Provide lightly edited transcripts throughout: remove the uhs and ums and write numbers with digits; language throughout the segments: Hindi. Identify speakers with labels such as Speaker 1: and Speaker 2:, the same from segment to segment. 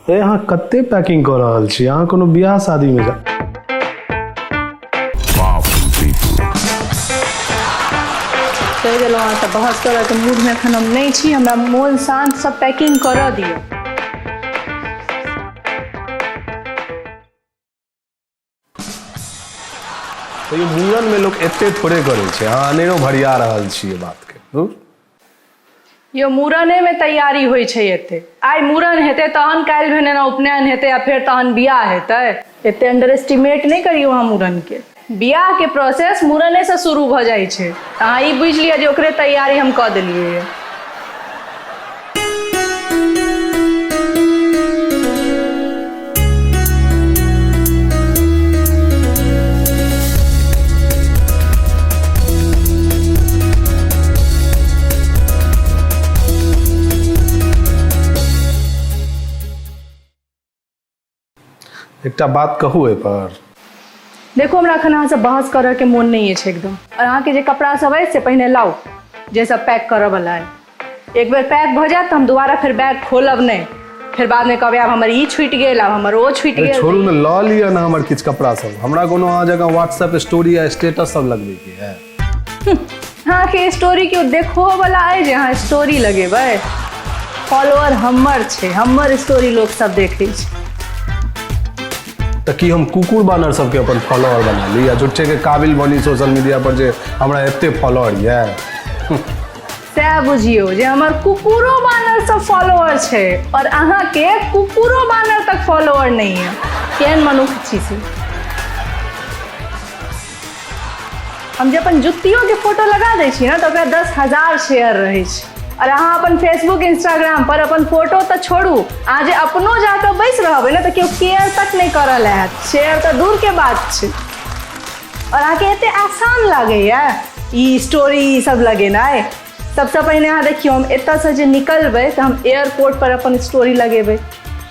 Speaker 1: यहाँ कते पैकिंग कर रहल छी? यहाँ कोनो बियाह शादी में जा
Speaker 2: कह दिलौं अहाँ तऽ बहस करऽ के मूड में एखन हम नहीं छी। हमरा मोन शांत, सब पैकिंग करऽ दियौ।
Speaker 1: तो ये मूड़न में लोग एते थोड़े करे छे। हाँ अनेरो भरिया रहल छी ये बात के।
Speaker 2: यो मूड़ने में तैयारी होइ छै एते। आइ मूड़न हेते तहन काल्हि भेने ना उपनयन हेते या फिर तहन बियाह हेते। एते अंडर एस्टिमेट नहीं करियो अहाँ मूड़न के। बियाह के प्रोसेस मूड़ने से शुरू भ जाई छै। अहाँ ई बुझ लिया जे ओकरे तैयारी हम क देलियै।
Speaker 1: एकटा बात कहू ए पर।
Speaker 2: देखो हमरा अखन अहाँ से बहस करऽ के मोन नहीं है एकदम। और अहाँ के जे कपड़ा सब है से पहले लाओ, जे सब पैक करऽ वाला है। एक बार पैक भ जात तो हम दोबारा फिर बैग खोलब नहीं। फिर बाद में कहबे आब हमर ई छूट गेल, आब हमर ओ छूट गेल।
Speaker 1: छोड़ू न, ल लिया ना हमर किछ कपड़ा सब। हमरा कोनो अहाँ जगह व्हाट्सएप स्टोरी या स्टेटस सब लगबे के है।
Speaker 2: हाँ के स्टोरी के देखो वाला है जे हाँ स्टोरी लगेबै। फॉलोअर हमर छे, हमर स्टोरी लोग सब देखे छे।
Speaker 1: तो कि हम कुकुर बानर सबके अपन फॉलोअर बना ली या झूठे के काबिल बनी सोशल मीडिया पर जे हमरा एते फॉलोअर है?
Speaker 2: सैह बुझियो जे हमर कुकुरो बानर सब फॉलोअर छे और अहाँ के कुकुरो बानर तक फॉलोअर नहीं है। केहन मनुष्य छी से? हम जे अपन जुत्तियों के फोटो लगा दै छी ना तो ओकरा 10,000 शेयर रहे छै। और अहाँ अपन फेसबुक इंस्टाग्राम पर अपन फोटो तो छोड़ू, अहाँ जे अपनो जाकर बैस रहबै ना तो केओ केयर तक नहीं करल है। शेयर तो दूर के बात छै। और अहाँ के एते आसान लागैया ई स्टोरी सब लगेनाइ। सबसे पहले अहाँ देखियो हम एतऽ से जे निकलबै तो हम एयरपोर्ट पर अपन स्टोरी लगेबै।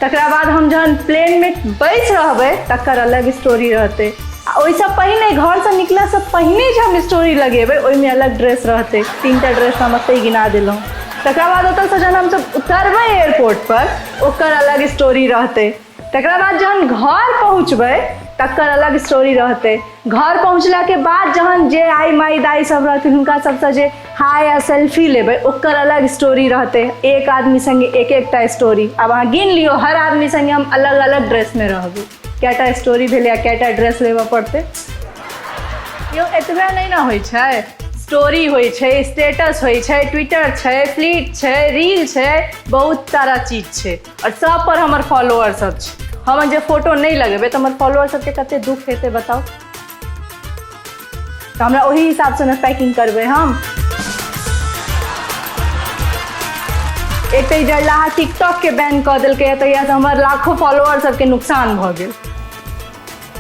Speaker 2: तकरा बाद हम जहन प्लेन में बैस रहबै तकर अलग स्टोरी रहतै। ओइसे पहले घर से निकला से पहले जे हम स्टोरी लगेबै ओइमे अलग ड्रेस रहतै। 3टा ड्रेस हम एतै गिना देलहुँ। तकरा बाद ओतऽ से जहन हमसब उतरबै एयरपोर्ट पर ओकर अलग स्टोरी रहतै। तकरा बाद जहन घर पहुँचबै तकर अलग स्टोरी रहतै। घर पहुँचला के बाद जहन जे आई माई दाई सब रहथिन हुनका सबसे जे हाय या सेल्फी लेबै ओकर अलग स्टोरी रहतै। एक आदमी संगे एक एकटा स्टोरी। अब अहाँ गिन लियो हर आदमी संगे हम अलग अलग ड्रेस में रहबै। कैटा स्टोरी भेलै या कैटा ड्रेस लेबऽ पड़तै? यो एतबे नहीं ना होइ छै। स्टोरी होइ छै, स्टेटस होइ छै, ट्विटर छै, फ्लीट छै, रील छै, बहुत सारा चीज छै। और सब पर हमर फॉलोअर सब छै। हम जे फोटो नहीं लगेबै तो हमर फॉलोअर सबके कते दुख हेतै बताओ। तो हमरा ओही हिसाब से ना पैकिंग करबै हम। एक तो जड़लाहा टिकटॉक के बैन कऽ देलकै तहिया से हमर लाखों फॉलोअर सबके नुकसान भऽ गेल।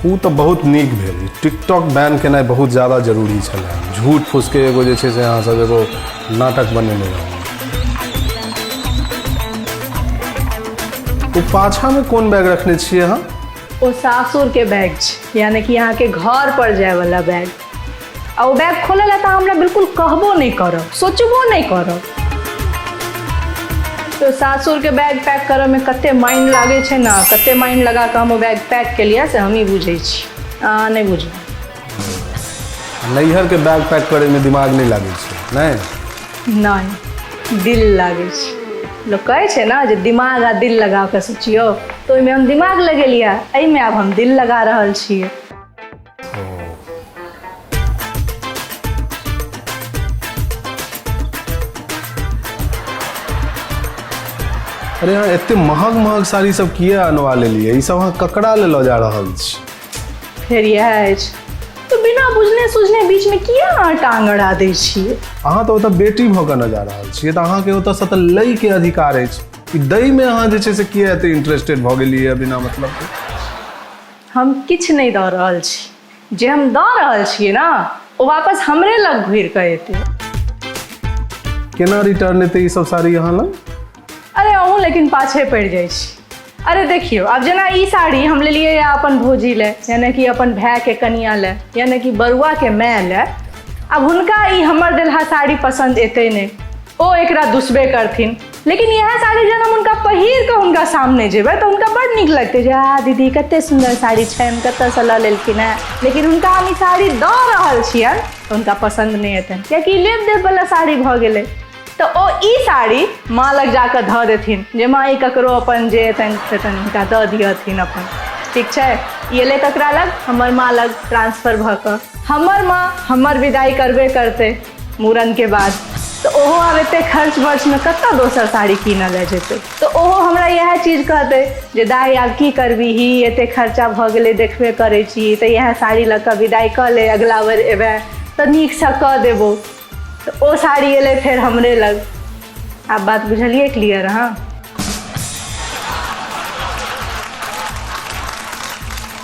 Speaker 1: वो तो बहुत नीक भेल। टिकटॉक बैन केनाइ बहुत ज़्यादा जरूरी छलै। झूठ फूस के एगो जे छै से अहाँ सब एगो नाटक बनेने रहौ। तो पाछा में कौन बैग रखने छिए अहाँ?
Speaker 2: ओ सासुर के बैग छै, यानी कि यहाँ के घर पर जाए वाला बैग। आ वो बैग खोले ला तो हमरा बिल्कुल कहबो नहीं करब, सोचबो नहीं करब। तो सासुर के बैग पैक करे में कते माइंड लागे छै ना, कते माइंड लगा के हम वो बैग पैक के लिया से हम ही बुझे छी। नहीं बुझू।
Speaker 1: नैहर के बैग पैक करे में दिमाग नहीं लागे छै? नहीं
Speaker 2: नहीं, दिल लागे छै। लोग कहे छै ना जे दिमाग आ दिल लगा के सोचियो, तो ओइमे हम दिमाग लगेलिया, एहिमे आब हम दिल लगा रहल छियै।
Speaker 1: अरे यहाँ इतने महग महग साड़ी सब किए आनवा लेलिए? ई सब अहाँ ककरा ले लो जा रहल छी?
Speaker 2: फिर यह तो बिना बुझने सुझने बीच में किया अहाँ टांग अड़ा दै छियै?
Speaker 1: अहाँ तो ओतऽ बेटी भऽ कऽ न जा रहल छियै तऽ अहाँके ओतऽसँ तऽ लै के अधिकार अछि। दई में अहाँ जे छै से किया एते इंटरेस्टेड भऽ गेलियै बिना मतलब के?
Speaker 2: हम किछ नहीं दऽ रहल छी। जे हम दऽ रहल छियै ना वो वापस हमरे लग घुर के एतै।
Speaker 1: केना रिटर्न एतै ई सब साड़ी अहाँ लग?
Speaker 2: अरे अहूँ लेकिन पाछे पड़ जाइ छी। अरे देखियो अब जना ई साड़ी हम ले लिए या अपन भौजी ले, यानी कि अपन भाई के कनिया ले, यानी कि बरुआ के माय ले। अब हुनका ई हमर देलहा साड़ी पसंद एते नहीं, ओ एकरा दुसबे करथिन। लेकिन यह साड़ी जब हम उनका पहिर के उनका सामने जेबै तो उनका बड़ नीक लगते जे आ दीदी कते सुंदर साड़ी छन कतऽ से लऽ लेलखिन है। लेकिन उनका हम ई साड़ी दऽ रहल छियनि तो उनका पसंद नहीं हेतनि, कियाकि लेब देब वाला साड़ी भऽ गेलै। तो ओ ई साड़ी माँ लग जाकर धऽ देथिन जे माँ ई ककरो अपन जे एतनि सेतनि हुनका दऽ दियथिन अपन, ठीक छै। ये ले ककरा लग, हमर माँ लग ट्रांसफर भऽ कऽ। हमर माँ हमर विदाई करबे करते मूड़न के बाद, तो ओहो आब एते खर्च वर्च में कतऽ दोसर साड़ी कीनऽ लए जेतै। तो ओहो हमरा इएह चीज कहतै जे दाई आब की करबी, ही एते खर्चा भऽ गेलै देखबे करै छी, तऽ इएह साड़ी लऽ कऽ विदाई कऽ ले, अगला बेर एबै तऽ नीकसँ कऽ देबो। तो ओ साड़ी एलै फेर हमरे लग। आब बात बुझलिए क्लियर? हाँ,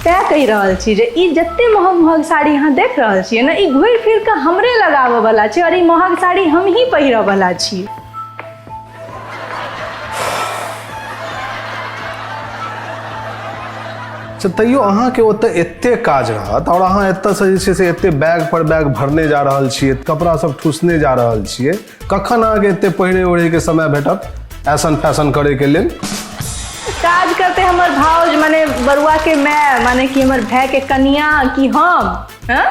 Speaker 2: तैं कहि रहल छी जे ई जते महग महग साड़ी अहाँ देख रहल छियै ने, ई घुरि फिर कऽ हमरे लगाबऽ वाला छै और ई महग साड़ी हम ही पहिरऽ वाला छी।
Speaker 1: तैयो अहाँके ओतऽ एते काज रहत और अहाँ एतऽसँ जे छै से एते बैग पर बैग भरने जा रहल छियै, कपड़ा सब ठूसने जा रहल छियै, कखन अहाँके एते पहिरे ओढ़े के समय भेटत ऐसन फैशन करे के लेल?
Speaker 2: काज करते हमर भाउज माने बरुआ के मैं माने कि हमर भाई के कनिया कि हम, हाँ?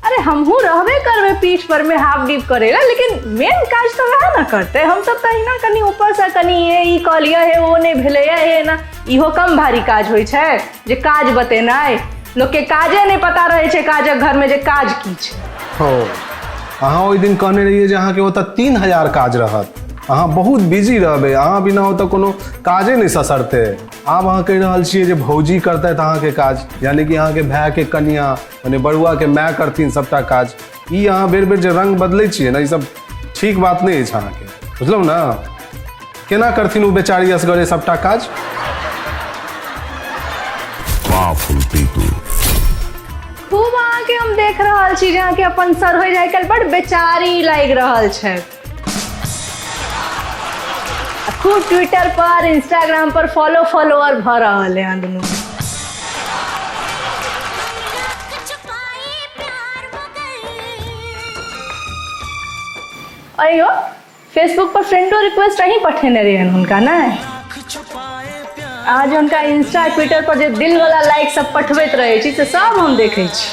Speaker 2: अरे हमहू रहबे करबे पीठ पर में हाफ डीप करेगा, लेकिन मेन काज तो वह ना करते। हम सब तो ना कनी ऊपर से कनी ई कह लिया है वो नहीं भेले है ना, इहो कम भारी काज होय छै जे काज बतेनाइ। लोग के काजे नहीं पता रहे छै काजक घर में जे काज की छै।
Speaker 1: हो, अहाँ ओहि दिन कहने रहिए जे अहाँके ओतऽ 3000 काज रहत, अहाँ बहुत बिजी रहबै, अहाँ बिना ओतऽ कोनो काजे नहीं ससरते। आब अहाँ कहि रहल छियै जे भौजी करतैथ अहाँके काज, यानी कि अहाँके भाई के कनिया यानी बरुआ के माय करथिन सबटा काज। ई अहाँ बेर बेर जे रंग बदलै छियै ने, ई सब ठीक बात नहीं अछि अहाँके, बुझलहुँ ना? केना करथिन ओ बेचारी असगरे सबटा काज?
Speaker 2: खूब अहाँके हम देख रहल छी जे अहाँके अपन सर हो जाए, कल बड़ बेचारी लागि रहल छै। खूब ट्विटर पर इंस्टाग्राम पर फॉलोअर भर रहल है दुनू। अयो फेसबुक पर फ्रेंडो रिक्वेस्ट अहीं पठेने रहियन हुनका ने? आज उनका इंस्टा ट्विटर पर जे दिल वाला लाइक सब पठबैत रहे छी से सब हम देखे छी।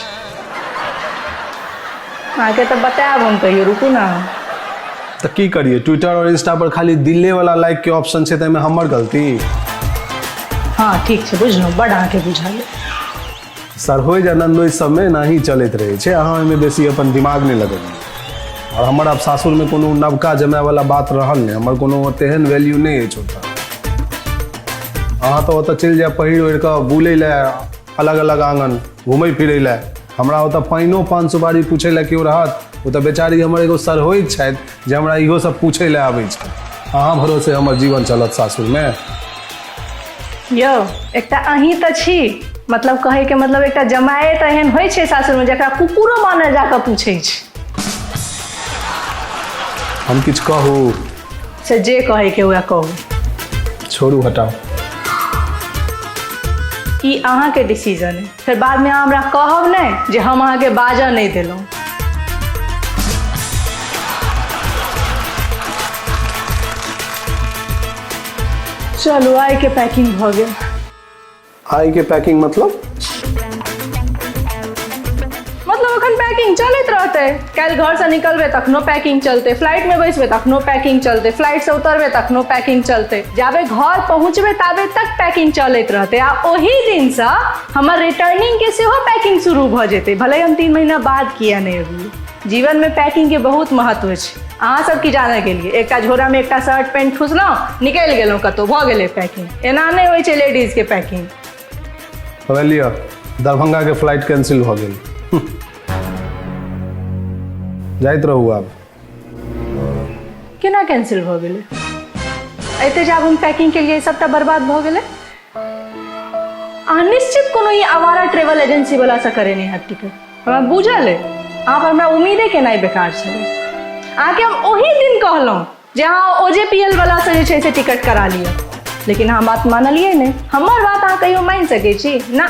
Speaker 2: आके तो बतायब हम, कहियो रुकू ना।
Speaker 1: तो की करिए, ट्विटर और इंस्टा पर खाली दिले वाला लाइक के ऑप्शन छै, तैमे हमर गलती?
Speaker 2: हाँ ठीक छै, बुझलहुँ, बड़ अहाँके बुझल।
Speaker 1: सर हो जानंदो इस समय ना ही चलैत रहे छै, अहाँ एहिमे बेसी अपन दिमाग नहीं लगेलिए। और हमर अब सासुर में कोनो नवका जमाय वाला बात रहल नहीं, हमर कोनो तेहन वैल्यू नहीं है छोटा। अहाँ तो ओतऽ चलि जाए पहिर ओढ़ि कऽ बुलै लए अलग अलग आंगन, घूमै फिरै लए। हमरा ओतऽ पानिओ पान सुपारी पूछै लए केओ रहत, ओ तऽ बेचारी हमर एगो सर होइत छथि जे हमरा इहो सब पूछै लए आबै छै। अहाँ भरोसे हमर जीवन चलत सासुरमे?
Speaker 2: यौ एकटा अहीं तऽ छी, मतलब कहे के मतलब एकटा जमाए तऽ एहन होइ छै सासुरमे जकरा कुकुरो मानल जाकऽ पूछै छै।
Speaker 1: हम किछु कहू?
Speaker 2: से जे कहे के हुए कहू।
Speaker 1: छोड़ू, हटाओ।
Speaker 2: ई अहाँके डिसीजन है, फिर बाद में अहाँ हमरा कहब नहीं जे हम अहाँके बाजऽ नहीं देलहुँ। चलू आइ के पैकिंग भऽ गेल।
Speaker 1: आइ के पैकिंग मतलब
Speaker 2: अखन पैकिंग चलैत रहतै। काल्हि घर से निकलबै तखनो पैकिंग चलते, फ्लाइट में बैसबै तखनो पैकिंग चलते, फ्लाइट से उतरबै तखनो पैकिंग चलते, जाबे घर पहुँचबै ताबे तक पैकिंग चलैत रहतै। आ ओही दिन से हमर रिटर्निंग के सेहो पैकिंग शुरू भऽ जेतै, भले हम 3 महीना बाद किया नहीं हुई। जीवन में पैकिंग के बहुत महत्व छै। अहाँ सब की जाने के लिए एकटा झोरा में एकटा शर्ट पैंट ठुसलहुँ, निकलि गेलहुँ कतहु, भऽ गेलै पैकिंग। एना नहीं होइ छै लेडीज के पैकिंग।
Speaker 1: लिअ, दरभंगा के फ्लाइट कैंसिल भऽ गेल, जाइत रहू। आब
Speaker 2: केना कैंसिल भऽ गेलै? एते जब हम पैकिंग के लिए सबटा बर्बाद भऽ गेलै। अहाँ निश्चित कोनो ई आवारा ट्रेवल एजेंसी वाला से करेने हैब टिकट, हमरा बुझल है। अहाँ पर हमरा उम्मीदे केनाइ बेकार छलै। अहाँके हम ओही दिन कहलहुँ जे अहाँ OJPL वाला से जे छै से टिकट करा लिअ, लेकिन अहाँ बात मानलियै नहीं। हमर बात अहाँ कहियो मानि सकै छी ना?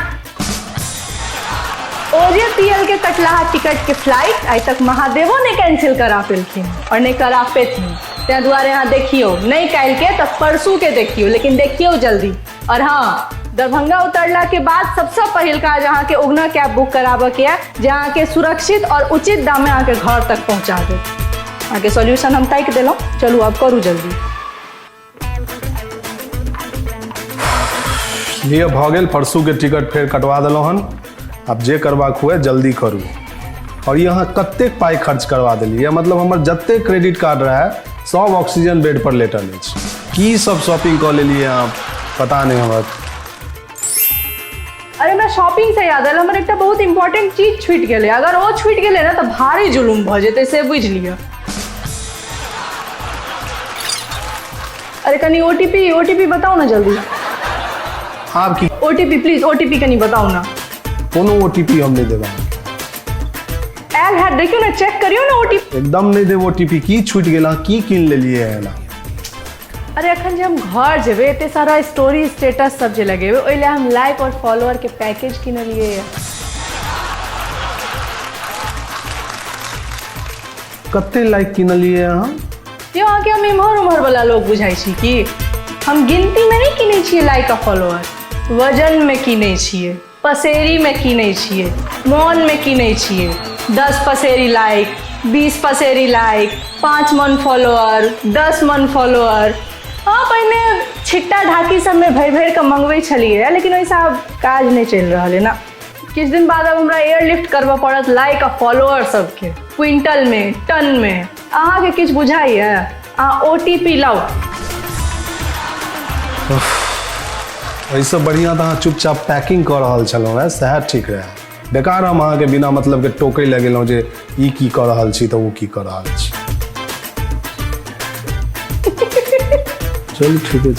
Speaker 2: OJPL के कटलाहा टिकट के फ्लाइट आइ तक महादेवो ने कैंसिल करा पेलखिन और नहीं करा पेथिन। ते दुआरे यहाँ देखियो, नहीं काल के तो परसू के देखियो, लेकिन देखियो जल्दी। और हाँ, दरभंगा उतरला के बाद सबसे पहिल का जहाँ के उगना कैब बुक कराबे के है, जहाँ के सुरक्षित और उचित दाम में अहाँ के घर तक पहुँचा दे। अहाँ के सॉल्यूशन हम ताकि दिलों, चलू अब करू जल्दी।
Speaker 1: लिए भ गेल, परसू के टिकट फेर कटवा दिलहुँ हन। अब जे करबाक हुए जल्दी करू। और यहाँ कतेक पाई खर्च करवा दिलियै, मतलब हमर जते क्रेडिट कार्ड रहे सब ऑक्सीजन बेड पर लेटल अछि। की सब शॉपिंग कऽ लेलियै आप, पता नहीं हमरा।
Speaker 2: अरे मैं शॉपिंग से याद आयल, हमर एक बहुत इंपॉर्टेंट चीज छूट गए। अगर वो छूट गए ना तो भारी जुलूम भ जेतै, से बुझ लिया। अरे कनी ओटीपी बताओ ना जल्दी।
Speaker 1: आपकी
Speaker 2: ओटीपी प्लीज, ओटीपी कनी बताओ ना।
Speaker 1: कोनो ओटीपी हम नहीं देबा।
Speaker 2: आयल है, देखियो ना, चेक करियो ना ओटीपी।
Speaker 1: एकदम नहीं देब ओटीपी। की छूट गेला, की किन लेलियै है ना।
Speaker 2: अरे अखन जे हम घर जेबे एते सारा स्टोरी स्टेटस सब जे लगेबे, ओइ ले हम लाइक और फॉलोअर के पैकेज किनलिए।
Speaker 1: कते लाइक किनलियै अहाँ?
Speaker 2: यो आके हम इम्हर उम्हर वाला लोग बुझाई छी कि हम गिनती में नहीं किने छिए लाइक और फॉलोअर, वजन में किने छिए, पसेरी में किने छिए, मन में किने छिए। 10 पसेरी लाइक, 20 पसेरी लाइक, 5 मन फॉलोअर, 10 मन फॉलोअर। हाँ, पहले छिट्टा ढाकी सब में भर के मंगवे छलिए, लेकिन वैसा अब काज नहीं चल रहा है ना। किछ दिन बाद अब हमरा एयरलिफ्ट करवा पड़त लाइक और फॉलोअर सबके, क्विंटल में, टन में। अहाँ के किछ बुझाइए? अहाँ ओटीपी लाओ।
Speaker 1: ऐसे बढ़िया तो अहाँ चुपचाप पैकिंग कर रहल छलहुँ है, सएह ठीक रहे। बेकार हम अहाँ के बिना मतलब के टोकै लग गेलहुँ जे ई की कर रहल छी तऽ ओ की कर रहल छी। चलू ठीक है।